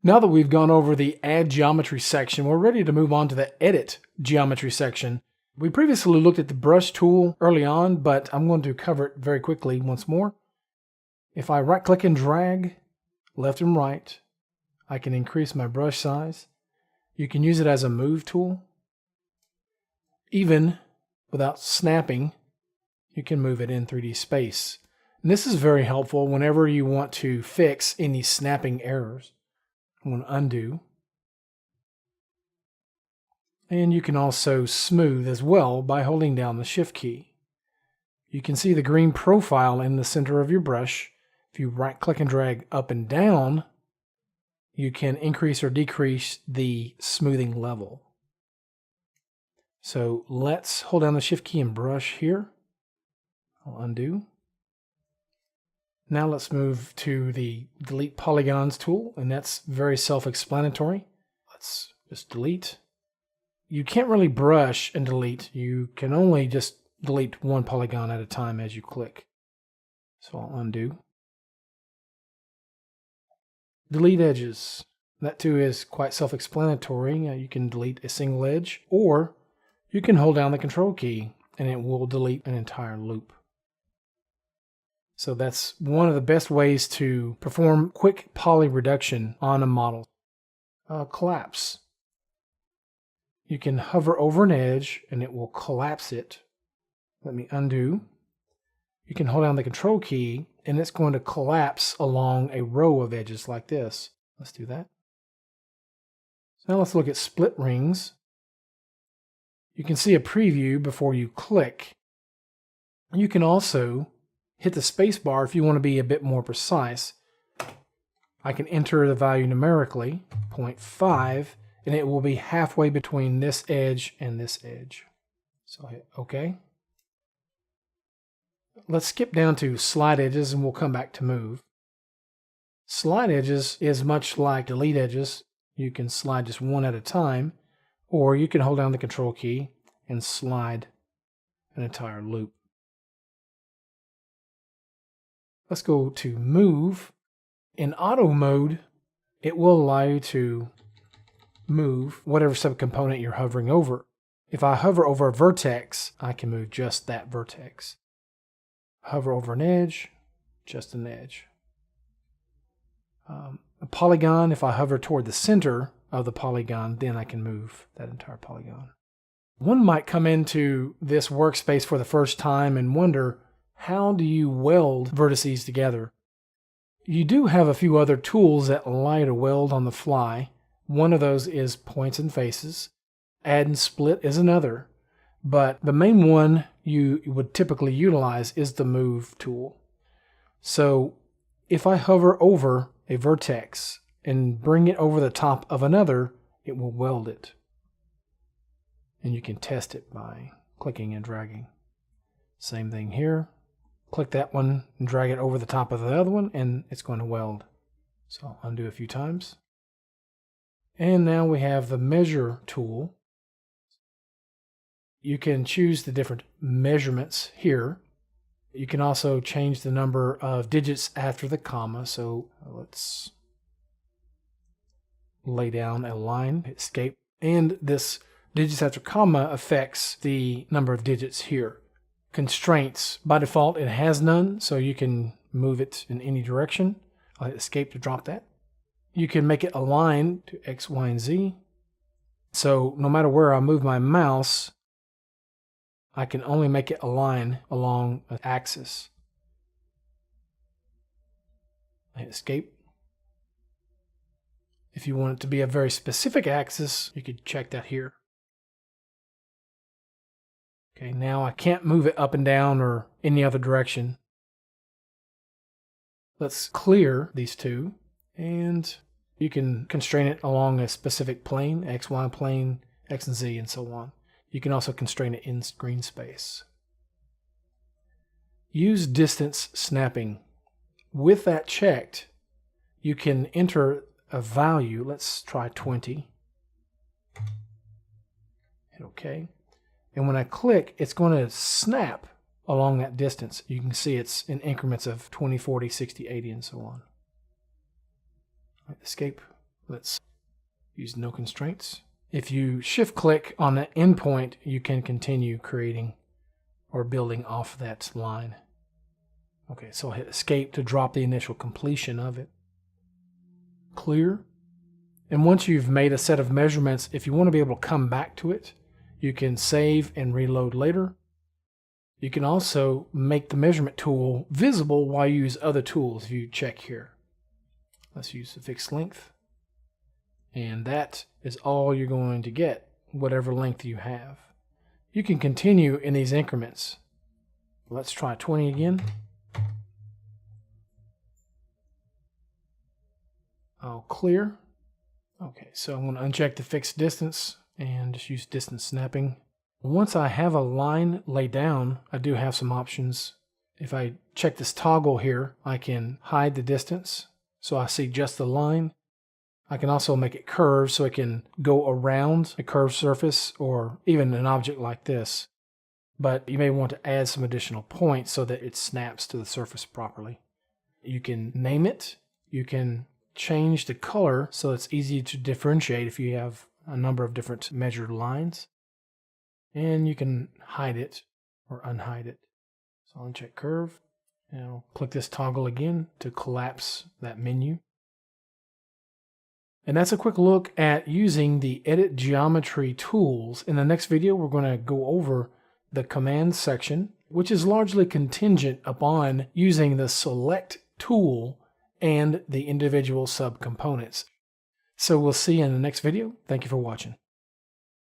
Now that we've gone over the Add Geometry section, we're ready to move on to the Edit Geometry section. We previously looked at the brush tool early on, but I'm going to cover it very quickly once more. If I right-click and drag left and right, I can increase my brush size. You can use it as a move tool. Even without snapping, you can move it in 3D space. And this is very helpful whenever you want to fix any snapping errors. I'm going to undo. And you can also smooth as well by holding down the Shift key. You can see the green profile in the center of your brush. If you right-click and drag up and down, you can increase or decrease the smoothing level. So let's hold down the Shift key and brush here. I'll undo. Now let's move to the Delete Polygons tool, and that's very self-explanatory. Let's just delete. You can't really brush and delete. You can only just delete one polygon at a time as you click. So I'll undo. Delete edges. That too is quite self-explanatory. You can delete a single edge, or you can hold down the Control key and it will delete an entire loop. So that's one of the best ways to perform quick poly reduction on a model. Collapse. You can hover over an edge and it will collapse it. Let me undo. You can hold down the Control key and it's going to collapse along a row of edges like this. Let's do that. So now let's look at split rings. You can see a preview before you click. You can also hit the space bar if you want to be a bit more precise. I can enter the value numerically, 0.5, and it will be halfway between this edge and this edge. So I'll hit OK. Let's skip down to slide edges and we'll come back to move. Slide edges is much like delete edges. You can slide just one at a time, or you can hold down the Control key and slide an entire loop. Let's go to move. In auto mode, it will allow you to move whatever subcomponent you're hovering over. If I hover over a vertex, I can move just that vertex. Hover over an edge, just an edge. A polygon, if I hover toward the center of the polygon, then I can move that entire polygon. One might come into this workspace for the first time and wonder, how do you weld vertices together? You do have a few other tools that allow you to weld on the fly. One of those is points and faces. Add and split is another. But the main one you would typically utilize is the move tool. So if I hover over a vertex and bring it over the top of another, it will weld it. And you can test it by clicking and dragging. Same thing here. Click that one and drag it over the top of the other one and it's going to weld. So I'll undo a few times. And now we have the measure tool. You can choose the different measurements here. You can also change the number of digits after the comma. So let's lay down a line, hit escape. And this digits after comma affects the number of digits here. Constraints, by default it has none, so you can move it in any direction. I'll hit escape to drop that. You can make it align to X, Y, and Z. So no matter where I move my mouse, I can only make it align along an axis. I hit escape. If you want it to be a very specific axis, you could check that here. Okay, now I can't move it up and down or any other direction. Let's clear these two, and you can constrain it along a specific plane, X, Y plane, X and Z, and so on. You can also constrain it in screen space. Use distance snapping. With that checked, you can enter a value. Let's try 20. Hit OK. And when I click, it's going to snap along that distance. You can see it's in increments of 20, 40, 60, 80, and so on. Escape, Let's use no constraints. If you shift click on the endpoint, you can continue creating or building off that line. Okay, so I'll hit escape to drop the initial completion of it. Clear. And once you've made a set of measurements, if you want to be able to come back to it, you can save and reload later. You can also make the measurement tool visible while you use other tools if you check here. Let's use the fixed length. And that is all you're going to get, whatever length you have. You can continue in these increments. Let's try 20 again. I'll clear. Okay, so I'm going to uncheck the fixed distance and just use distance snapping. Once I have a line laid down, I do have some options. If I check this toggle here, I can hide the distance so I see just the line. I can also make it curved so it can go around a curved surface or even an object like this. But you may want to add some additional points so that it snaps to the surface properly. You can name it. You can change the color so it's easy to differentiate if you have a number of different measured lines. And you can hide it or unhide it. So I'll uncheck curve and I'll click this toggle again to collapse that menu. And that's a quick look at using the Edit Geometry tools. In the next video, we're going to go over the Commands section, which is largely contingent upon using the Select tool and the individual subcomponents. So we'll see you in the next video. Thank you for watching.